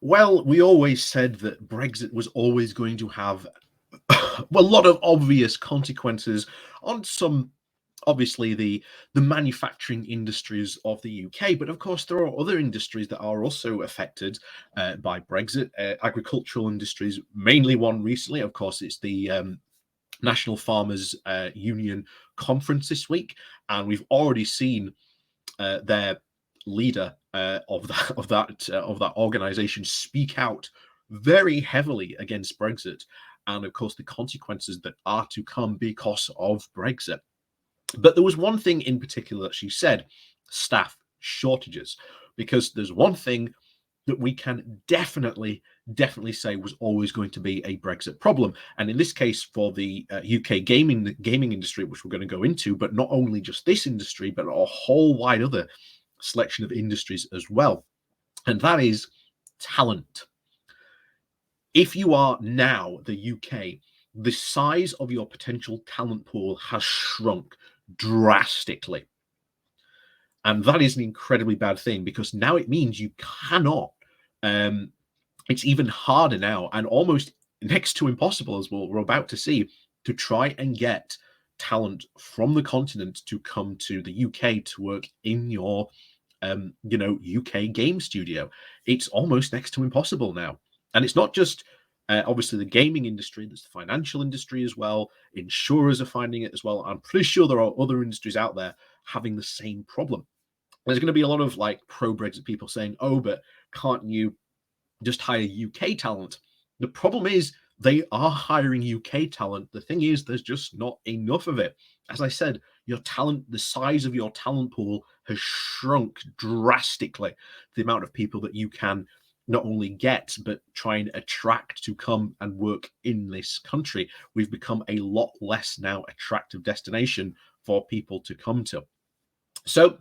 Well, we always said that Brexit was always going to have a lot of obvious consequences on some, obviously the manufacturing industries of the UK, but of course there are other industries that are also affected by Brexit. Agricultural industries, mainly one recently. Of course, it's the National Farmers Union conference this week, and we've already seen their leader of that organization speak out very heavily against Brexit, and of course the consequences that are to come because of Brexit. But there was one thing in particular that she said: staff shortages, because there's one thing that we can definitely say was always going to be a Brexit problem. And in this case, for the UK gaming industry, which we're going to go into, but not only just this industry, but a whole wide other selection of industries as well. And that is talent. If you are now the UK, the size of your potential talent pool has shrunk drastically. And that is an incredibly bad thing, because now it means you cannot, it's even harder now and almost next to impossible, as we're about to see, to try and get talent from the continent to come to the UK to work in your UK game studio. It's almost next to impossible now. And it's not just obviously the gaming industry, there's the financial industry as well. Insurers are finding it as well. I'm pretty sure there are other industries out there having the same problem. There's going to be a lot of like pro Brexit people saying, oh, but can't you just hire UK talent? The problem is they are hiring UK talent. The thing is, there's just not enough of it. As I said, your talent, the size of your talent pool has shrunk drastically. The amount of people that you can not only get, but try and attract to come and work in this country. We've become a lot less now attractive destination for people to come to. So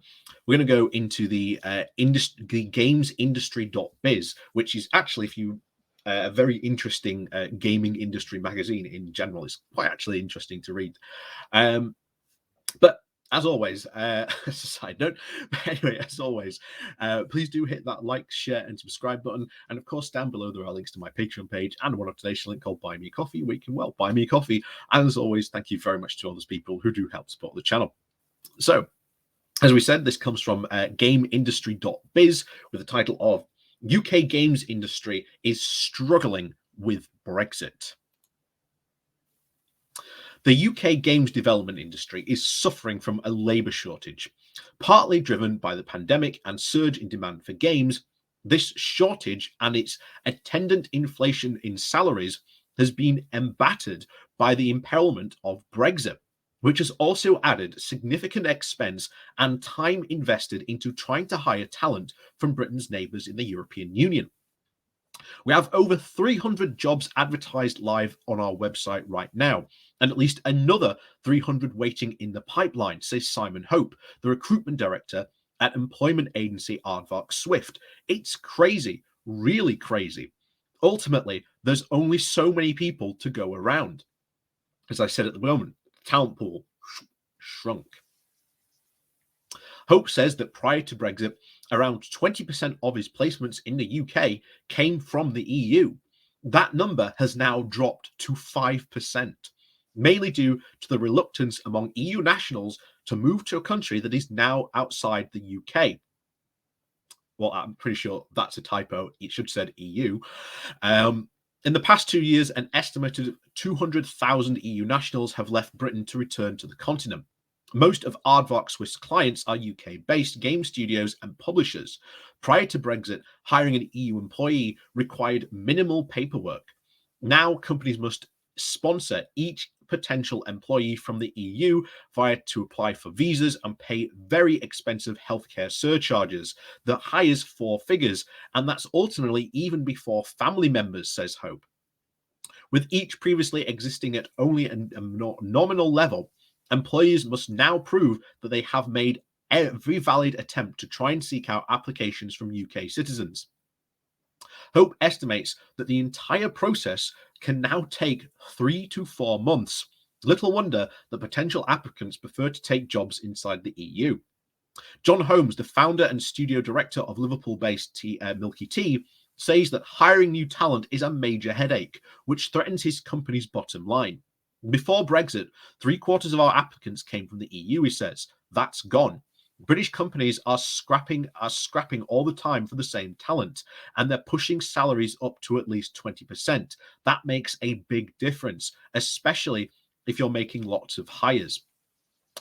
we're going to go into the gamesindustry.biz, which is actually, if you a very interesting gaming industry magazine in general. It's quite actually interesting to read. But as always, as a side note, but anyway, as always, please do hit that like, share, and subscribe button. And of course, down below there are links to my Patreon page and one up-to-date link called Buy Me a Coffee, where you can, well, buy me a coffee. And as always, thank you very much to all those people who do help support the channel. So, as we said, this comes from GameIndustry.biz with the title of UK Games Industry is Struggling with Brexit. The UK games development industry is suffering from a labour shortage, partly driven by the pandemic and surge in demand for games. This shortage and its attendant inflation in salaries has been embattered by the imperilment of Brexit, which has also added significant expense and time invested into trying to hire talent from Britain's neighbours in the European Union. We have over 300 jobs advertised live on our website right now, and at least another 300 waiting in the pipeline, says Simon Hope, the recruitment director at employment agency Aardvark Swift. It's crazy, really crazy. Ultimately, there's only so many people to go around. As I said at the moment, the talent pool shrunk. Hope says that prior to Brexit, around 20% of his placements in the UK came from the EU. That number has now dropped to 5%, mainly due to the reluctance among EU nationals to move to a country that is now outside the UK. Well, I'm pretty sure that's a typo. It should have said EU. In the past 2 years, an estimated 200,000 EU nationals have left Britain to return to the continent. Most of Aardvark Swift's clients are UK-based game studios and publishers. Prior to Brexit, hiring an EU employee required minimal paperwork. Now, companies must sponsor each potential employee from the EU via to apply for visas and pay very expensive healthcare surcharges that hires 4 figures, and that's ultimately even before family members, says Hope. With each previously existing at only a nominal level, employees must now prove that they have made every valid attempt to try and seek out applications from UK citizens. Hope estimates that the entire process can now take 3 to 4 months. Little wonder that potential applicants prefer to take jobs inside the EU. John Holmes, the founder and studio director of Liverpool-based Milky Tea, says that hiring new talent is a major headache, which threatens his company's bottom line. Before Brexit, three-quarters of our applicants came from the EU, he says. That's gone. British companies are scrapping all the time for the same talent, and they're pushing salaries up to at least 20%. That makes a big difference, especially if you're making lots of hires.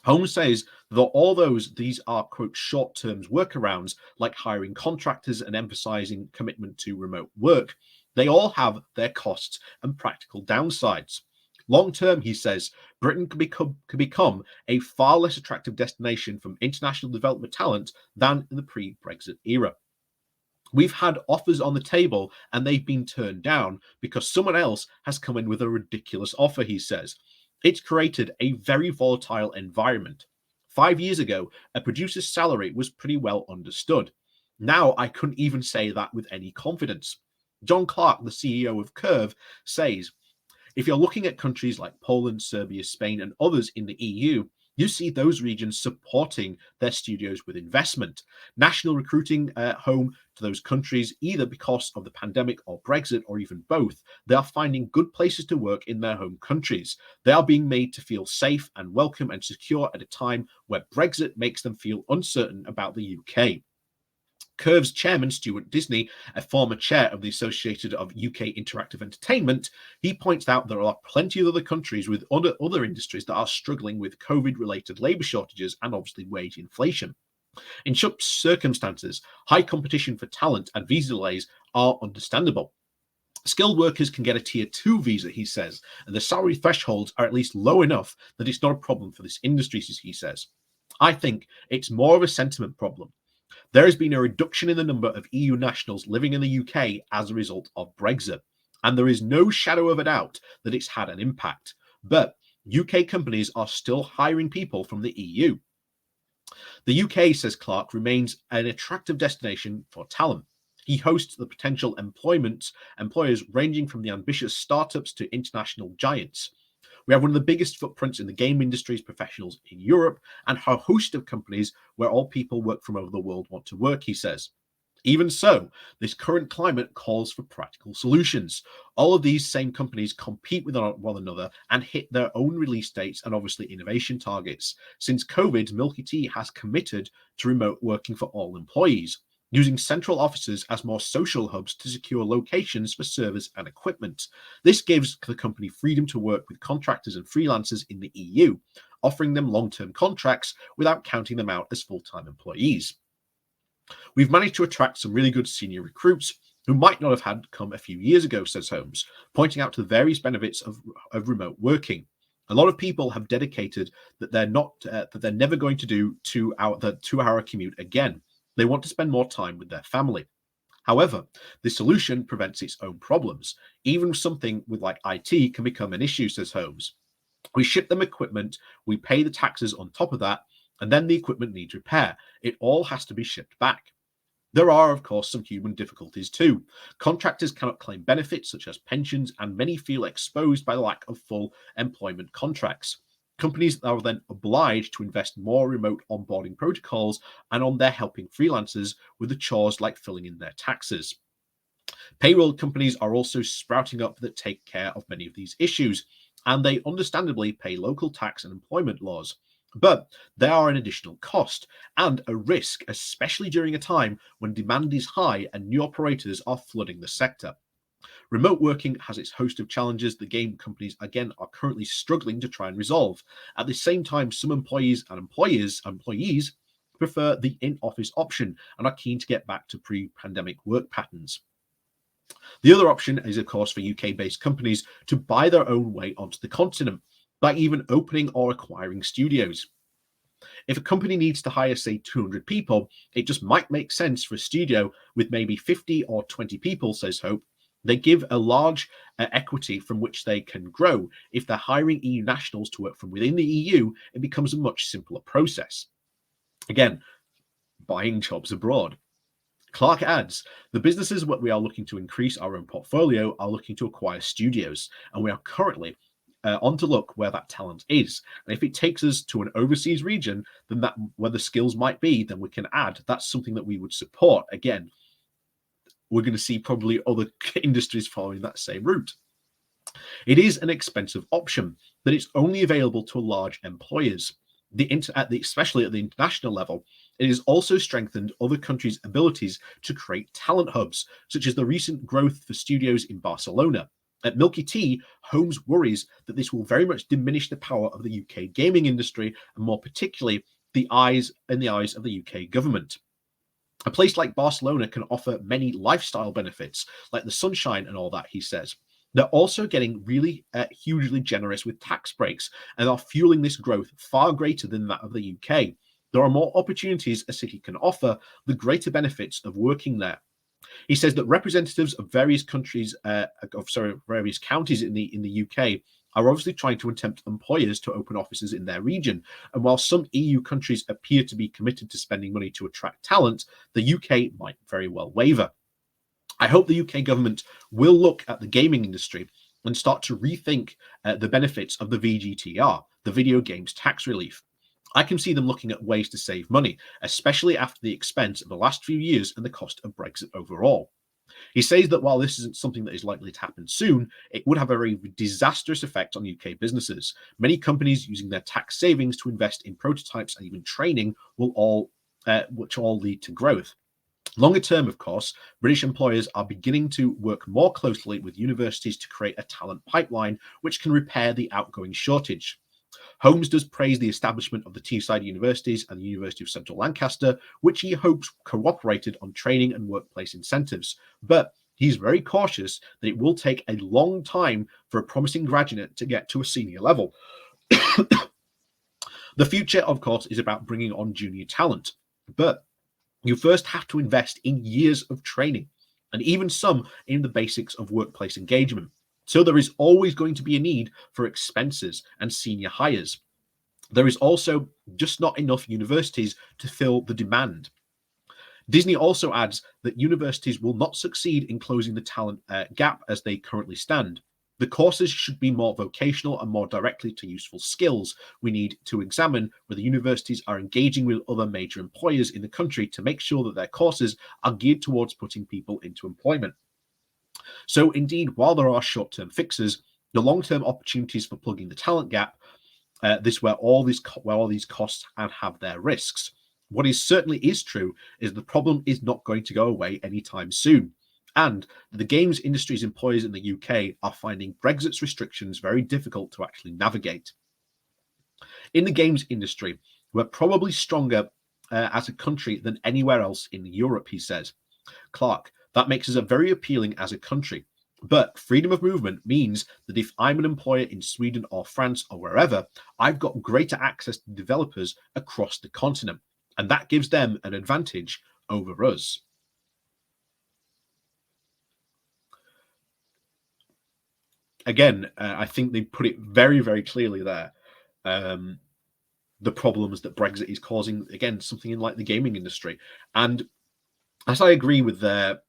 Holmes says that these are, quote, short-term workarounds like hiring contractors and emphasizing commitment to remote work, they all have their costs and practical downsides. Long term, he says, Britain could become a far less attractive destination from international development talent than in the pre-Brexit era. We've had offers on the table and they've been turned down because someone else has come in with a ridiculous offer, he says. It's created a very volatile environment. 5 years ago, a producer's salary was pretty well understood. Now I couldn't even say that with any confidence. John Clark, the CEO of Curve, says if you're looking at countries like Poland, Serbia, Spain, and others in the EU, you see those regions supporting their studios with investment. National recruiting home to those countries, either because of the pandemic or Brexit or even both, they are finding good places to work in their home countries. They are being made to feel safe and welcome and secure at a time where Brexit makes them feel uncertain about the UK. Curve's chairman, Stuart Disney, a former chair of the Association of UK Interactive Entertainment, he points out there are plenty of other countries with other industries that are struggling with COVID-related labour shortages and obviously wage inflation. In such circumstances, high competition for talent and visa delays are understandable. Skilled workers can get a tier 2 visa, he says, and the salary thresholds are at least low enough that it's not a problem for this industry, he says. I think it's more of a sentiment problem. There has been a reduction in the number of EU nationals living in the UK as a result of Brexit, and there is no shadow of a doubt that it's had an impact. But UK companies are still hiring people from the EU. The UK, says Clark, remains an attractive destination for talent. He hosts the potential employers ranging from the ambitious startups to international giants. We have one of the biggest footprints in the game industry's professionals in Europe and a host of companies where all people work from over the world want to work, he says. Even so, this current climate calls for practical solutions. All of these same companies compete with one another and hit their own release dates and obviously innovation targets. Since COVID, Milky Tea has committed to remote working for all employees, using central offices as more social hubs to secure locations for servers and equipment. This gives the company freedom to work with contractors and freelancers in the EU, offering them long-term contracts without counting them out as full-time employees. We've managed to attract some really good senior recruits who might not have had come a few years ago, says Holmes, pointing out to the various benefits of remote working. A lot of people have dedicated that they're never going to do the 2-hour commute again. They want to spend more time with their family. However, the solution prevents its own problems. Even something with like IT can become an issue, says Holmes. We ship them equipment, we pay the taxes on top of that, and then the equipment needs repair. It all has to be shipped back. There are, of course, some human difficulties too. Contractors cannot claim benefits such as pensions, and many feel exposed by the lack of full employment contracts. Companies are then obliged to invest more remote onboarding protocols and on their helping freelancers with the chores like filling in their taxes. Payroll companies are also sprouting up that take care of many of these issues, and they understandably pay local tax and employment laws. But they are an additional cost and a risk, especially during a time when demand is high and new operators are flooding the sector. Remote working has its host of challenges the game companies, again, are currently struggling to try and resolve. At the same time, some employees prefer the in-office option and are keen to get back to pre-pandemic work patterns. The other option is, of course, for UK-based companies to buy their own way onto the continent by even opening or acquiring studios. If a company needs to hire, say, 200 people, it just might make sense for a studio with maybe 50 or 20 people, says Hope. They give a large equity from which they can grow. If they're hiring EU nationals to work from within the EU, it becomes a much simpler process. Again, buying jobs abroad. Clark adds, the businesses that we are looking to increase our own portfolio are looking to acquire studios, and we are currently on to look where that talent is. And if it takes us to an overseas region, then that where the skills might be, then we can add. That's something that we would support. Again, we're going to see probably other industries following that same route. It is an expensive option, but it's only available to large employers. Especially at the international level, it has also strengthened other countries' abilities to create talent hubs, such as the recent growth for studios in Barcelona. At Milky Tea, Holmes worries that this will very much diminish the power of the UK gaming industry, and more particularly the eyes of the UK government. A place like Barcelona can offer many lifestyle benefits, like the sunshine and all that, he says. They're also getting really hugely generous with tax breaks and are fueling this growth far greater than that of the UK. There are more opportunities a city can offer, the greater benefits of working there. He says that representatives of various various counties in the UK are obviously trying to tempt employers to open offices in their region. And while some EU countries appear to be committed to spending money to attract talent, the UK might very well waver. I hope the UK government will look at the gaming industry and start to rethink the benefits of the VGTR, the video games tax relief. I can see them looking at ways to save money, especially after the expense of the last few years and the cost of Brexit overall. He says that while this isn't something that is likely to happen soon, it would have a very disastrous effect on UK businesses. Many companies using their tax savings to invest in prototypes and even training which all lead to growth. Longer term, of course, British employers are beginning to work more closely with universities to create a talent pipeline which can repair the outgoing shortage. Holmes does praise the establishment of the Teesside universities and the University of Central Lancaster, which he hopes cooperated on training and workplace incentives. But he's very cautious that it will take a long time for a promising graduate to get to a senior level. The future, of course, is about bringing on junior talent. But you first have to invest in years of training, and even some in the basics of workplace engagement. So there is always going to be a need for expenses and senior hires. There is also just not enough universities to fill the demand. Disney also adds that universities will not succeed in closing the talent gap as they currently stand. The courses should be more vocational and more directly to useful skills. We need to examine whether universities are engaging with other major employers in the country to make sure that their courses are geared towards putting people into employment. So indeed, while there are short-term fixes, the long-term opportunities for plugging the talent gap, where all these costs have their risks. What is certainly true is the problem is not going to go away anytime soon. And the games industry's employers in the UK are finding Brexit's restrictions very difficult to actually navigate. In the games industry, we're probably stronger as a country than anywhere else in Europe, he says. Clark, that makes us a very appealing as a country. But freedom of movement means that if I'm an employer in Sweden or France or wherever, I've got greater access to developers across the continent. And that gives them an advantage over us. Again, I think they put it very, very clearly there. The problems that Brexit is causing, again, something in like the gaming industry. And as I agree with their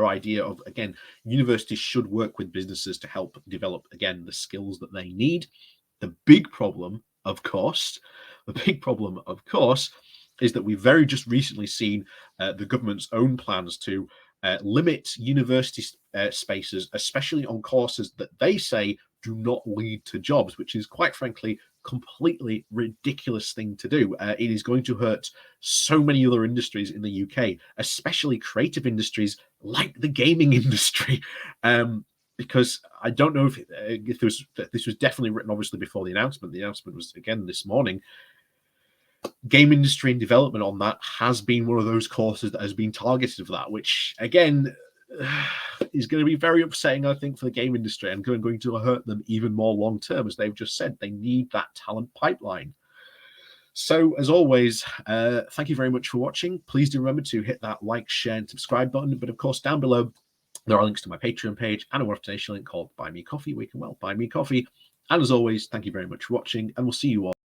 idea of, again, universities should work with businesses to help develop, again, the skills that they need. The big problem, of course, is that we've very just recently seen the government's own plans to limit university spaces, especially on courses that they say do not lead to jobs, which is quite frankly completely ridiculous thing to do. It is going to hurt so many other industries in the UK, especially creative industries like the gaming industry. Because I don't know if this was definitely written obviously before the announcement. The announcement was again this morning. Game industry and development on that has been one of those courses that has been targeted for that, which again is going to be very upsetting, I think, for the game industry and going to hurt them even more long term. As they've just said, they need that talent pipeline. So as always, thank you very much for watching. Please do remember to hit that like, share and subscribe button. But of course, down below, there are links to my Patreon page and a one-off donation link called Buy Me Coffee, where you can, well, buy me coffee. And as always, thank you very much for watching, and we'll see you all